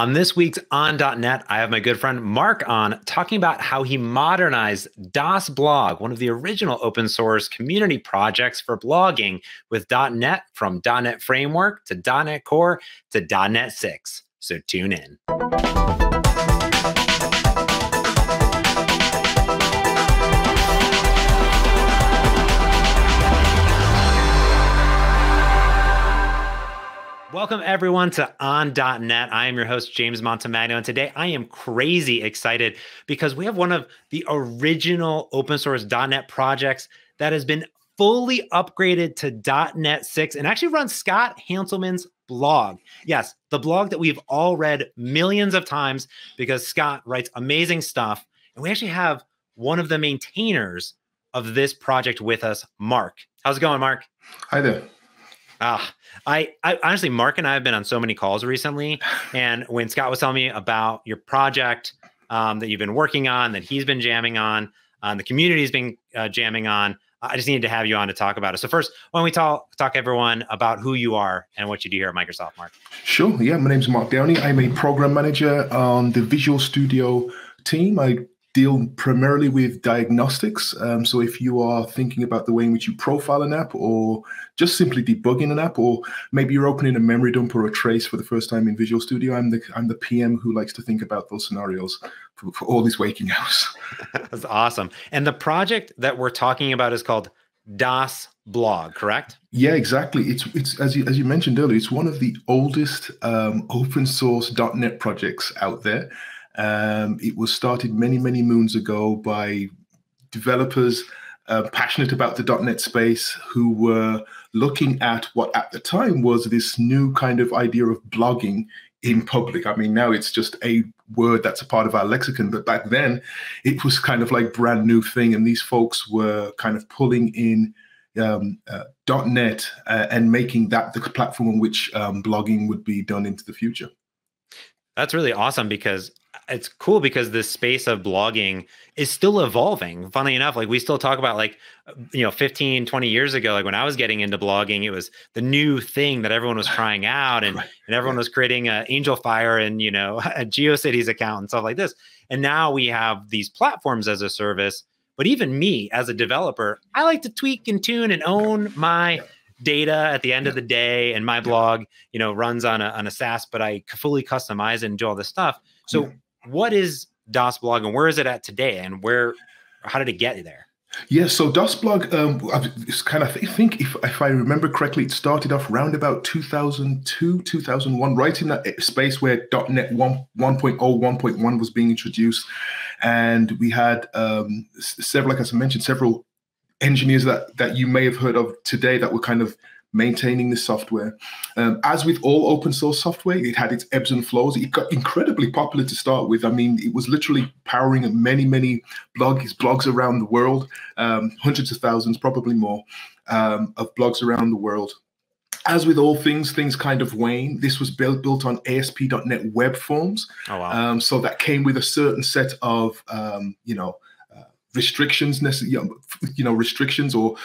On this week's on .NET, I have my good friend Mark on talking about how he modernized DasBlog, one of the original open source community projects for blogging with .NET, from .NET Framework to .NET Core to .NET 6. So tune in. Welcome everyone to On .NET. I am your host, James Montemagno, and today I am crazy excited because we have one of the original open source .NET projects that has been fully upgraded to .NET 6 and actually runs Scott Hanselman's blog. Yes, the blog that we've all read millions of times because Scott writes amazing stuff. And we actually have one of the maintainers of this project with us, Mark. How's it going, Mark? Hi there. I honestly, Mark and I have been on so many calls recently. And when Scott was telling me about your project that you've been working on, that he's been jamming on, the community's been jamming on, I just needed to have you on to talk about it. So first, why don't we talk everyone about who you are and what you do here at Microsoft, Mark? Sure. Yeah, my name's Mark Downie. I'm a program manager on the Visual Studio team. I deal primarily with diagnostics. So if you are thinking about the way in which you profile an app, or just simply debugging an app, or maybe you're opening a memory dump or a trace for the first time in Visual Studio, I'm the PM who likes to think about those scenarios for all these waking hours. That's awesome. And the project that we're talking about is called DasBlog, correct? Yeah, exactly. It's as you mentioned earlier, it's one of the oldest open source .NET projects out there. It was started many moons ago by developers passionate about the .NET space who were looking at what at the time was this new kind of idea of blogging in public. I mean, now it's just a word that's a part of our lexicon, but back then it was kind of like brand new thing. And these folks were kind of pulling in .NET and making that the platform on which blogging would be done into the future. That's really awesome because it's cool because this space of blogging is still evolving. Funny enough, like we still talk about 15, 20 years ago, like when I was getting into blogging, it was the new thing that everyone was trying out and everyone was creating Angel Fire and, a GeoCities account and stuff like this. And now we have these platforms as a service, but even me as a developer, I like to tweak and tune and own my data at the end of the day, and my blog, runs on a SaaS, but I fully customize it and do all this stuff. So what is DasBlog and where is it at today, and how did it get there? Yeah, so DasBlog, it's kind of, I think if I remember correctly, it started off around about 2002, 2001, right in that space where .NET 1.0, 1.1 was being introduced. And we had several, like as I mentioned, several engineers that you may have heard of today that were kind of maintaining the software. As with all open source software, it had its ebbs and flows. It got incredibly popular to start with. I mean, it was literally powering many blogs around the world, hundreds of thousands, probably more, of blogs around the world. As with all things kind of wane. This was built on ASP.NET WebForms. Oh, wow. So that came with a certain set of, restrictions, restrictions, or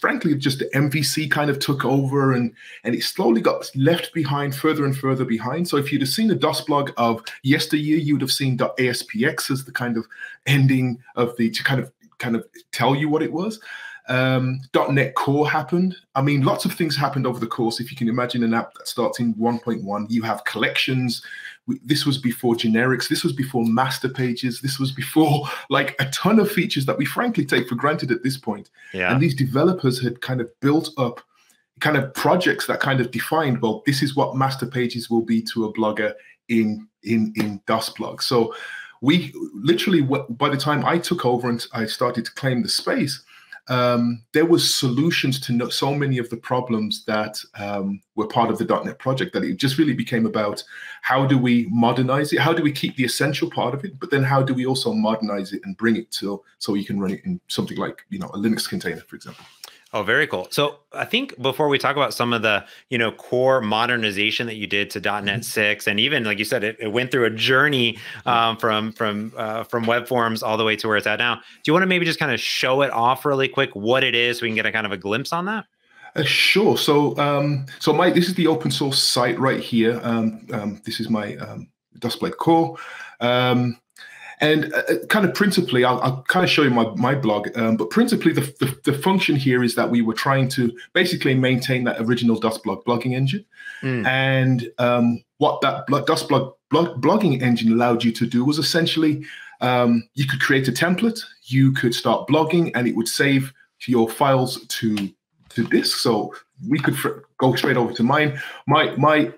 frankly, just the MVC kind of took over and it slowly got left behind, further and further behind. So if you'd have seen the DasBlog of yesteryear, you would have seen .aspx as the kind of ending of to kind of tell you what it was. .NET Core happened. I mean, lots of things happened over the course. If you can imagine an app that starts in 1.1, you have collections. This was before generics. This was before master pages. This was before like a ton of features that we frankly take for granted at this point. Yeah. And these developers had kind of built up kind of projects that kind of defined, well, this is what master pages will be to a blogger in DasBlog. So we literally, by the time I took over and I started to claim the space, there was solutions to so many of the problems that were part of the .NET project that it just really became about how do we modernize it? How do we keep the essential part of it? But then how do we also modernize it and bring it so you can run it in something like, a Linux container, for example. Oh, very cool. So I think before we talk about some of the, core modernization that you did to .NET 6, and even like you said, it went through a journey from WebForms all the way to where it's at now. Do you want to maybe just kind of show it off really quick, what it is, so we can get a kind of a glimpse on that? Sure. So, this is the open source site right here. This is my DasBlog core. And kind of principally, I'll kind of show you my blog, but principally the function here is that we were trying to basically maintain that original DasBlog blogging engine. And what that DasBlog blogging engine allowed you to do was essentially, you could create a template, you could start blogging, and it would save your files to disk. So we could go straight over to mine. My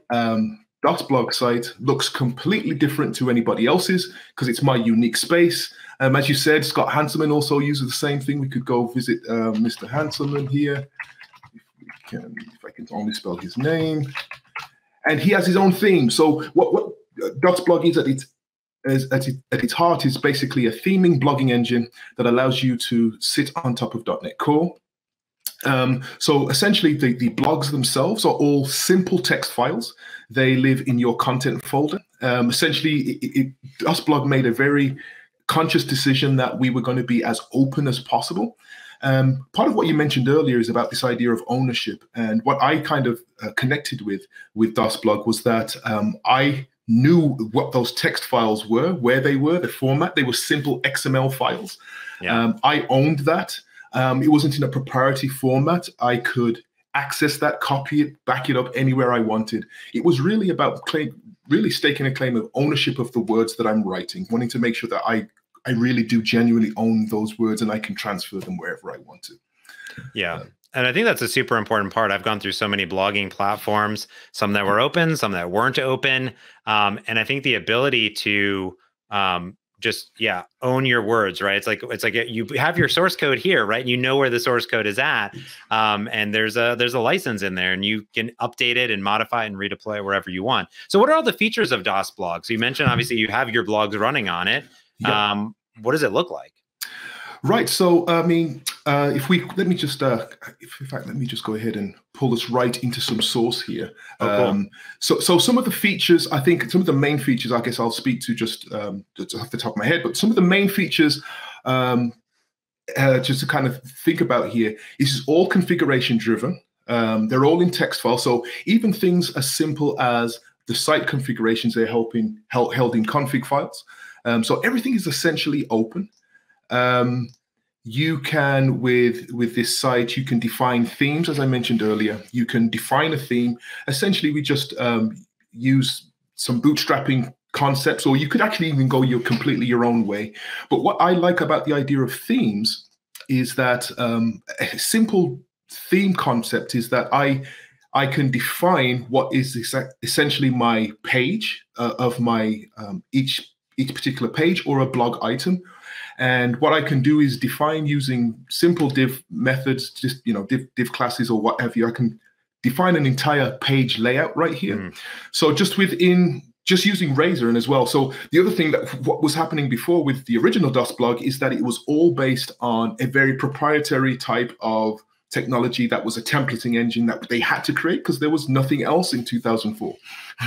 DasBlog site looks completely different to anybody else's because it's my unique space. As you said, Scott Hanselman also uses the same thing. We could go visit Mr. Hanselman here. If I can only spell his name. And he has his own theme. So what DasBlog is at its heart is basically a theming blogging engine that allows you to sit on top of .NET Core. So essentially, the blogs themselves are all simple text files. They live in your content folder. Essentially, DasBlog made a very conscious decision that we were going to be as open as possible. Part of what you mentioned earlier is about this idea of ownership. And what I kind of connected with DasBlog was that I knew what those text files were, where they were, the format. They were simple XML files. Yeah. I owned that. It wasn't in a proprietary format. I could access that, copy it, back it up anywhere I wanted. It was really about really staking a claim of ownership of the words that I'm writing, wanting to make sure that I really do genuinely own those words and I can transfer them wherever I want to. Yeah. And I think that's a super important part. I've gone through so many blogging platforms, some that were open, some that weren't open. And I think the ability to just own your words, right? It's like you have your source code here, right? And you know where the source code is at, and there's a license in there, and you can update it and modify it and redeploy it wherever you want. So, what are all the features of DasBlog? So, you mentioned obviously you have your blogs running on it. Yep. What does it look like? Right. So, I mean, let me just go ahead and pull us right into some source here. Cool. So some of the features, I think some of the main features, I guess I'll speak to just off the top of my head, but some of the main features, just to kind of think about here, is all configuration driven. They're all in text files. So even things as simple as the site configurations, they're held in config files. So everything is essentially open. You can, with this site, you can define themes, as I mentioned earlier. You can define a theme. Essentially, we just use some bootstrapping concepts, or you could actually even go completely your own way. But what I like about the idea of themes is that a simple theme concept is that I can define what is essentially my page of my each particular page or a blog item. And what I can do is define using simple div methods, just div classes or what have you. I can define an entire page layout right here. So just using Razor and as well. So the other thing that what was happening before with the original DasBlog is that it was all based on a very proprietary type of technology that was a templating engine that they had to create because there was nothing else in 2004,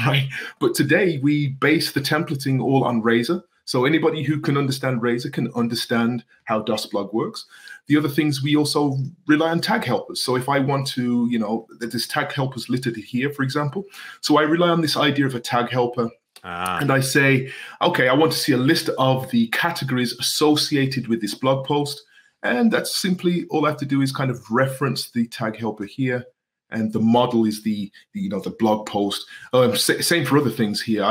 right? But today we base the templating all on Razor. So anybody who can understand Razor can understand how DasBlog works. The other things, we also rely on tag helpers. So if I want to, there's tag helpers listed here, for example. So I rely on this idea of a tag helper. And I say, okay, I want to see a list of the categories associated with this blog post. And that's simply all I have to do is kind of reference the tag helper here. And the model is the blog post. Same for other things here.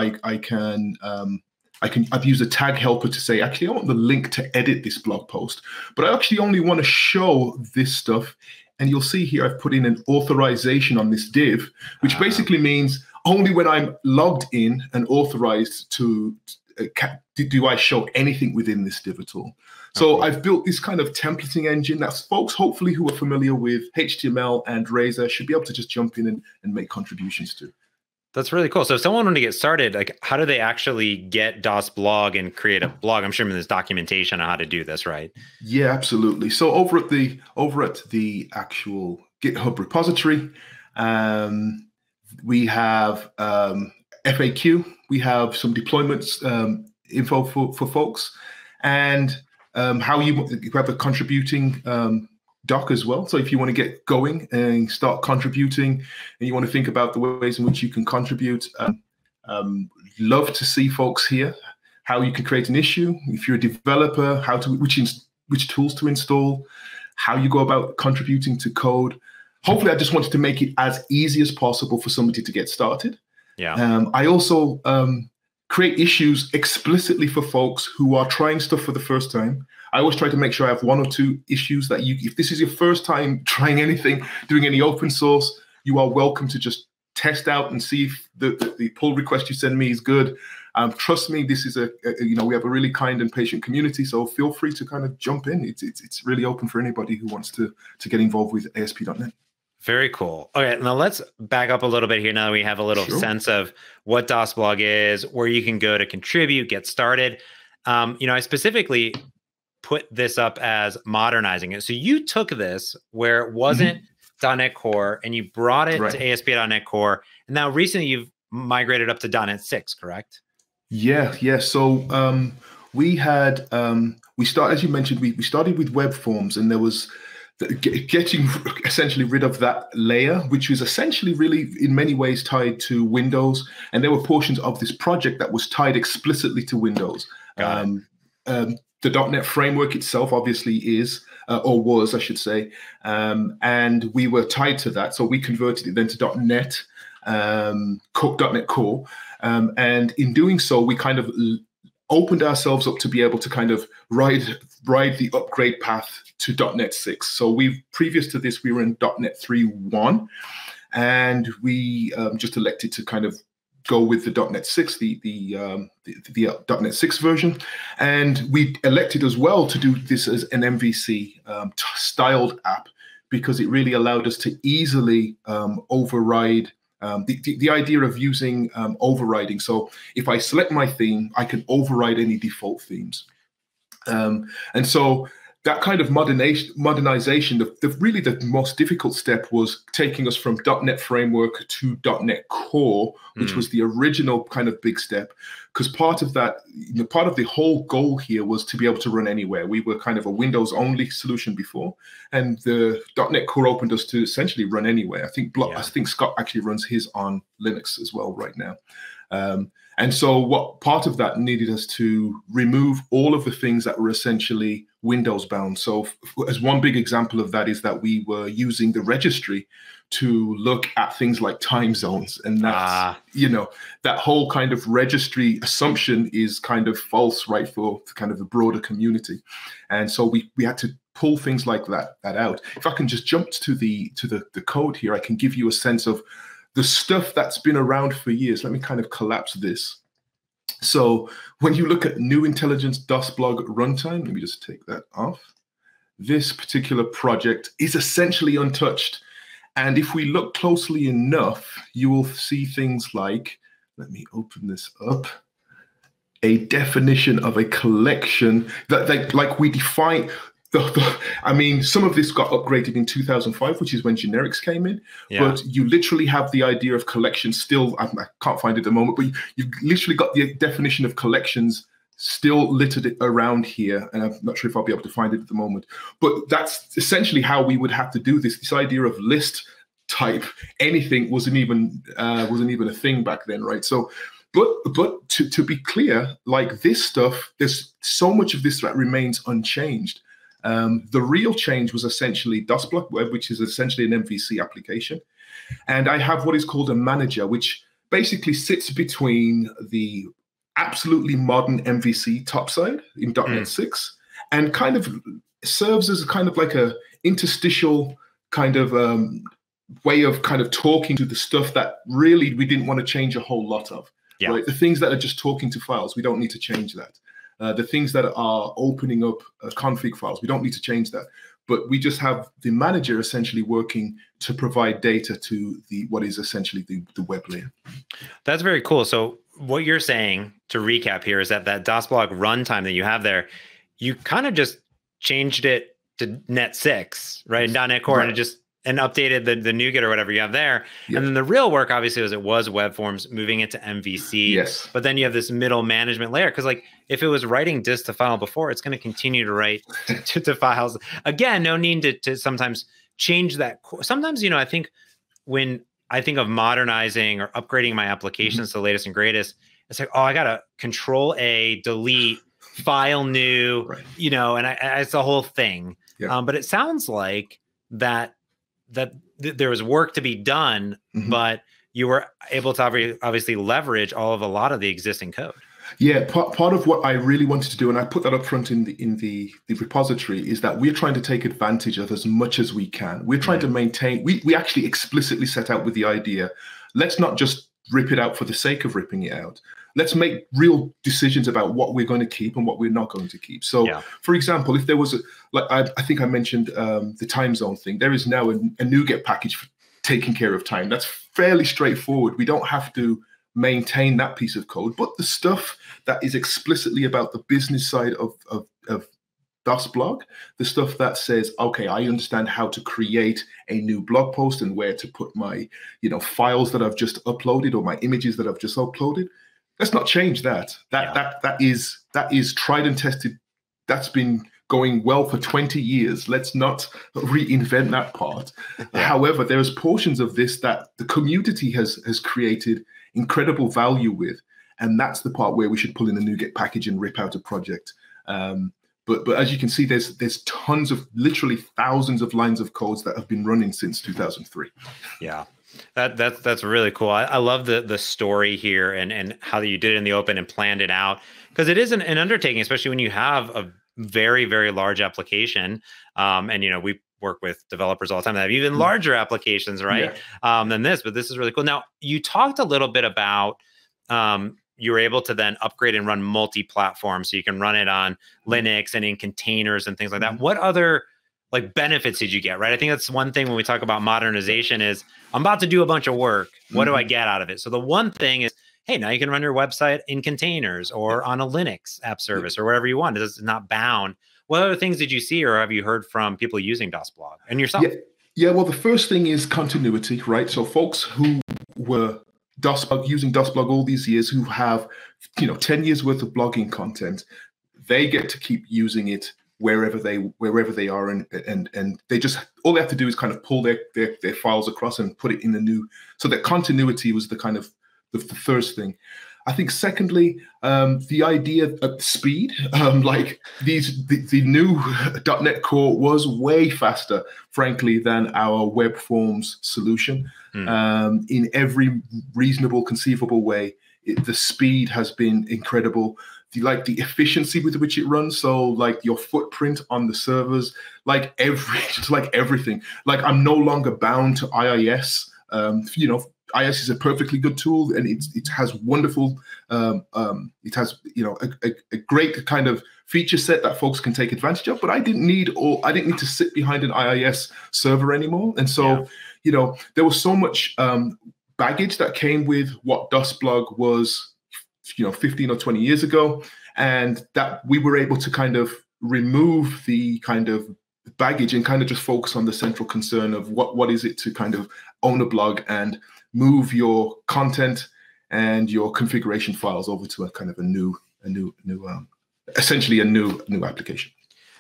I've used a tag helper to say, actually, I want the link to edit this blog post, but I actually only want to show this stuff. And you'll see here, I've put in an authorization on this div, which basically means only when I'm logged in and authorized do I show anything within this div at all. So I've built this kind of templating engine that folks, hopefully, who are familiar with HTML and Razor should be able to just jump in and make contributions to. That's really cool. So if someone wanted to get started, like, how do they actually get DasBlog and create a blog? I'm sure there's documentation on how to do this, right? Yeah, absolutely. So over at the actual GitHub repository, we have FAQ. We have some deployments info for folks, and how you have a contributing doc as well. So if you want to get going and start contributing and you want to think about the ways in which you can contribute, love to see folks here, how you can create an issue. If you're a developer, which tools to install, how you go about contributing to code. Hopefully, I just wanted to make it as easy as possible for somebody to get started. Yeah. I also create issues explicitly for folks who are trying stuff for the first time. I always try to make sure I have 1 or 2 issues that if this is your first time trying anything, doing any open source, you are welcome to just test out and see if the pull request you send me is good. Trust me, this is we have a really kind and patient community, so feel free to kind of jump in. It's really open for anybody who wants to get involved with ASP.NET. Very cool. Okay, now let's back up a little bit here now that we have a little sense of what DasBlog is, where you can go to contribute, get started. I specifically put this up as modernizing it. So you took this where it wasn't .NET Core and you brought it to ASP.NET Core. And now recently you've migrated up to .NET 6, correct? Yeah. So we had, as you mentioned, we started with WebForms, and there was getting essentially rid of that layer, which was essentially really in many ways tied to Windows. And there were portions of this project that was tied explicitly to Windows. The .NET framework itself obviously is, or was, I should say, and we were tied to that. So we converted it then to .NET, .NET Core. And in doing so, we kind of opened ourselves up to be able to kind of ride the upgrade path to .NET 6. So previous to this, we were in .NET 3.1, and we just elected to kind of go with the .NET 6, the .NET 6 version. And we elected as well to do this as an MVC styled app, because it really allowed us to easily override the idea of using overriding. So if I select my theme, I can override any default themes. And so that kind of modernization, really the most difficult step was taking us from .NET Framework to .NET Core, which was the original kind of big step. Because part of that, part of the whole goal here was to be able to run anywhere. We were kind of a Windows-only solution before, and the .NET Core opened us to essentially run anywhere. I think Scott actually runs his on Linux as well right now. And so what part of that needed us to remove all of the things that were essentially Windows bound. So as one big example of that is that we were using the registry to look at things like time zones. And that's, that whole kind of registry assumption is kind of false, right, for kind of the broader community. And so we had to pull things like that out. If I can just jump to the code here, I can give you a sense of the stuff that's been around for years. Let me kind of collapse this. So when you look at New Intelligence DasBlog runtime, let me just take that off. This particular project is essentially untouched. And if we look closely enough, you will see things like, let me open this up, a definition of a collection that like we define. I mean, some of this got upgraded in 2005, which is when generics came in. Yeah. But you literally have the idea of collections still. I can't find it at the moment, but you've literally got the definition of collections still littered around here. And I'm not sure if I'll be able to find it at the moment. But that's essentially how we would have to do this. This idea of list type anything wasn't even a thing back then, right? So. But to be clear, like this stuff, there's so much of this that remains unchanged. The real change was essentially DasBlog Web, which is essentially an MVC application. And I have what is called a manager, which basically sits between the absolutely modern MVC topside in .NET 6 and kind of serves as a kind of like a interstitial kind of way of kind of talking to the stuff that really we didn't want to change a whole lot of. Yeah. Right? The things that are just talking to files, we don't need to change that. The things that are opening up config files, we don't need to change that. But we just have the manager essentially working to provide data to what is essentially the web layer. That's very cool. So what you're saying, to recap here, is that DasBlog runtime that you have there, you kind of just changed it to .NET 6, right? In .NET Core, right. And updated the NuGet or whatever you have there. Yep. And then the real work, obviously, it was WebForms, moving it to MVC. Yes. But then you have this middle management layer. Because like if it was writing dist to file before, it's going to continue to write to files. Again, no need to sometimes change that. Sometimes, I think when I think of modernizing or upgrading my applications to the latest and greatest, it's like, oh, I gotta Control A, delete, file new, Right. and it's the whole thing. Yeah. But it sounds like that there was work to be done, but you were able to obviously leverage a lot of the existing code. Yeah, part of what I really wanted to do, and I put that up front in the repository, is that we're trying to take advantage of as much as we can. We're trying to maintain. We actually explicitly set out with the idea, let's not just rip it out for the sake of ripping it out. Let's make real decisions about what we're going to keep and what we're not going to keep. So, for example, if there was I think I mentioned the time zone thing. There is now a NuGet package for taking care of time. That's fairly straightforward. We don't have to maintain that piece of code, but the stuff that is explicitly about the business side of DasBlog, the stuff that says, okay, I understand how to create a new blog post and where to put my, files that I've just uploaded or my images that I've just uploaded. Let's not change that. That is tried and tested. That's been going well for 20 years. Let's not reinvent that part. However, there's portions of this that the community has created incredible value with, and that's the part where we should pull in a NuGet package and rip out a project. But as you can see, there's tons of, literally thousands of lines of codes that have been running since 2003. Yeah, that's really cool. I love the story here and how you did it in the open and planned it out, because it is an undertaking, especially when you have a very, very large application. And we work with developers all the time that have even larger applications, right? Than this, but this is really cool. Now, you talked a little bit about you were able to then upgrade and run multi-platform, so you can run it on Linux and in containers and things like that. What other benefits did you get, right? I think that's one thing when we talk about modernization is, I'm about to do a bunch of work. What do I get out of it? So the one thing is, hey, now you can run your website in containers or on a Linux app service or wherever you want. It's not bound. What other things did you see or have you heard from people using DasBlog and yourself? Yeah, well, the first thing is continuity, right? So folks who were using DasBlog all these years, who have 10 years worth of blogging content, they get to keep using it wherever they are, and they just, all they have to do is kind of pull their files across and put it in the new. So that continuity was the kind of the first thing. I think secondly, the idea of speed, the new .NET Core was way faster, frankly, than our WebForms solution. In every reasonable, conceivable way, the speed has been incredible. The efficiency with which it runs, so your footprint on the servers, everything. I'm no longer bound to IIS. IIS is a perfectly good tool, and it has wonderful. It has a great kind of feature set that folks can take advantage of. But I didn't need to sit behind an IIS server anymore, and so there was so much baggage that came with what DasBlog was, 15 or 20 years ago, and that we were able to kind of remove the kind of baggage and kind of just focus on the central concern of what is it to kind of own a blog and move your content and your configuration files over to a kind of essentially a new application.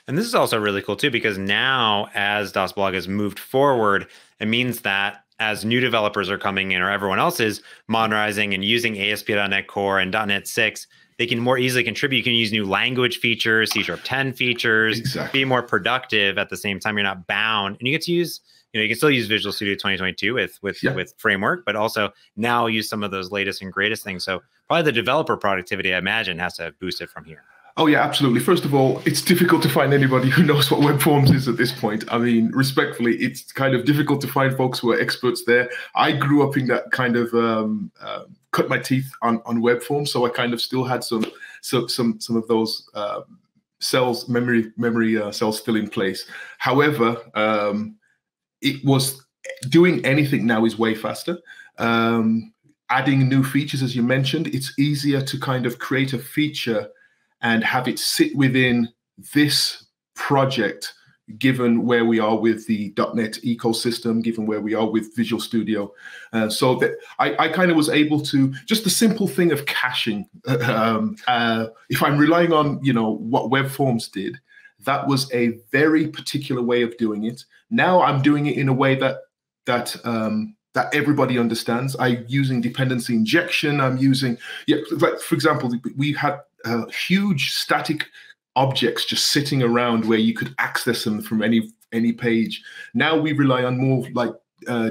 And this is also really cool too, because now as DasBlog has moved forward, it means that as new developers are coming in, or everyone else is modernizing and using ASP.NET Core and .NET 6, they can more easily contribute. You can use new language features, C# 10 features, be more productive at the same time. You're not bound, and you get to use, you can still use Visual Studio 2022 with framework, but also now use some of those latest and greatest things. So probably the developer productivity, I imagine, has to boost it from here. Oh, yeah, absolutely. First of all, it's difficult to find anybody who knows what WebForms is at this point. I mean, respectfully, it's kind of difficult to find folks who are experts there. I grew up in that kind of cut my teeth on WebForms, so I kind of still had some of those memory cells still in place. However, it was doing anything now is way faster. Adding new features, as you mentioned, it's easier to kind of create a feature and have it sit within this project, given where we are with the .NET ecosystem, given where we are with Visual Studio. So that I kind of was able to, just the simple thing of caching, if I'm relying on, what WebForms did, that was a very particular way of doing it. Now I'm doing it in a way that that everybody understands. I'm using dependency injection. I'm using, like for example, we had huge static objects just sitting around where you could access them from any page. Now we rely on more like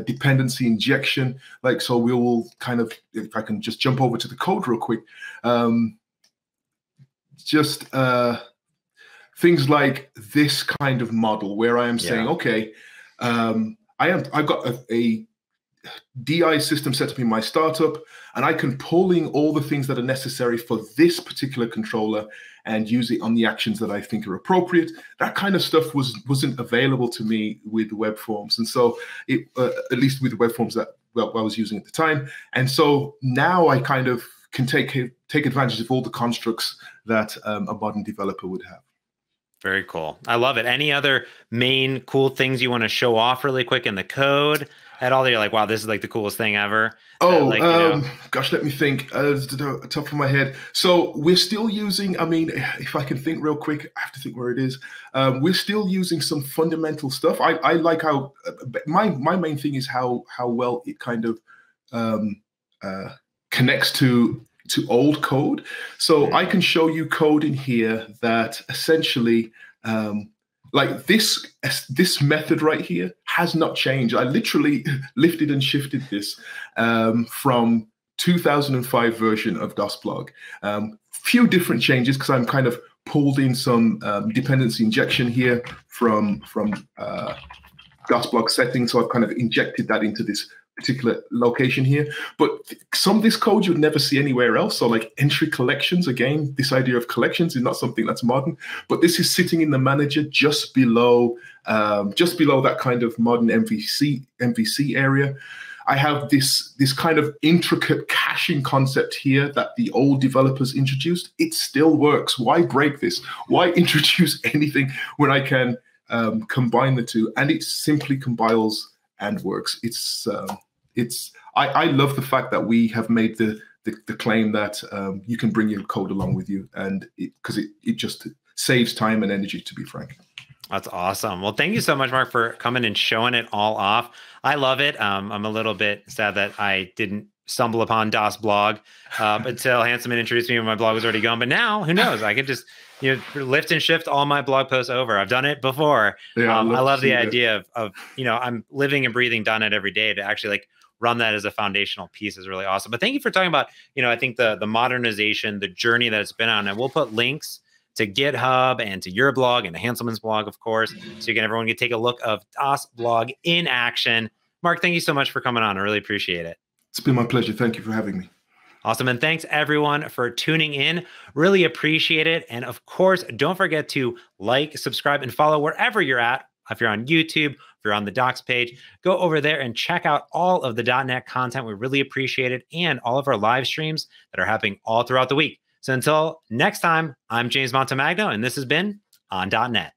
dependency injection. Like, so we will kind of, if I can just jump over to the code real quick, things like this kind of model where I am saying, okay, I've got a DI system set up in my startup, and I can pull in all the things that are necessary for this particular controller and use it on the actions that I think are appropriate. That kind of stuff wasn't available to me with WebForms, and so at least with the WebForms that I was using at the time. And so now I kind of can take advantage of all the constructs that a modern developer would have. Very cool. I love it. Any other main cool things you want to show off really quick in the code at all that you're like, wow, this is like the coolest thing ever? Gosh, let me think. Top of my head. So we're still using, I mean, if I can think real quick, I have to think where it is. We're still using some fundamental stuff. I like how, my main thing is how well it kind of connects to old code. So I can show you code in here that essentially, like this method right here has not changed. I literally lifted and shifted this from 2005 version of DasBlog. Few different changes because I'm kind of pulled in some dependency injection here from DasBlog settings. So I've kind of injected that into this particular location here, but some of this code you would never see anywhere else. So like entry collections, again, this idea of collections is not something that's modern, but this is sitting in the manager just below that kind of modern MVC area. I have this kind of intricate caching concept here that the old developers introduced. It still works. Why break this? Why introduce anything when I can combine the two? And it simply compiles and works. I love the fact that we have made the claim that you can bring your code along with you, and because it just saves time and energy, to be frank. That's awesome. Well, thank you so much, Mark, for coming and showing it all off. I love it. I'm a little bit sad that I didn't stumble upon DasBlog until Hanselman introduced me when my blog was already gone. But now, who knows? I could just lift and shift all my blog posts over. I've done it before. Yeah, I love the idea of I'm living and breathing .NET every day. To actually like run that as a foundational piece is really awesome. But thank you for talking about, I think the modernization, the journey that it's been on. And we'll put links to GitHub and to your blog and to Hanselman's blog, of course, so everyone can take a look of DasBlog in action. Mark, thank you so much for coming on. I really appreciate it. It's been my pleasure. Thank you for having me. Awesome. And thanks everyone for tuning in. Really appreciate it. And of course, don't forget to like, subscribe, and follow wherever you're at. If you're on YouTube, if you're on the docs page, go over there and check out all of the .NET content. We really appreciate it. And all of our live streams that are happening all throughout the week. So until next time, I'm James Montemagno, and this has been On .NET.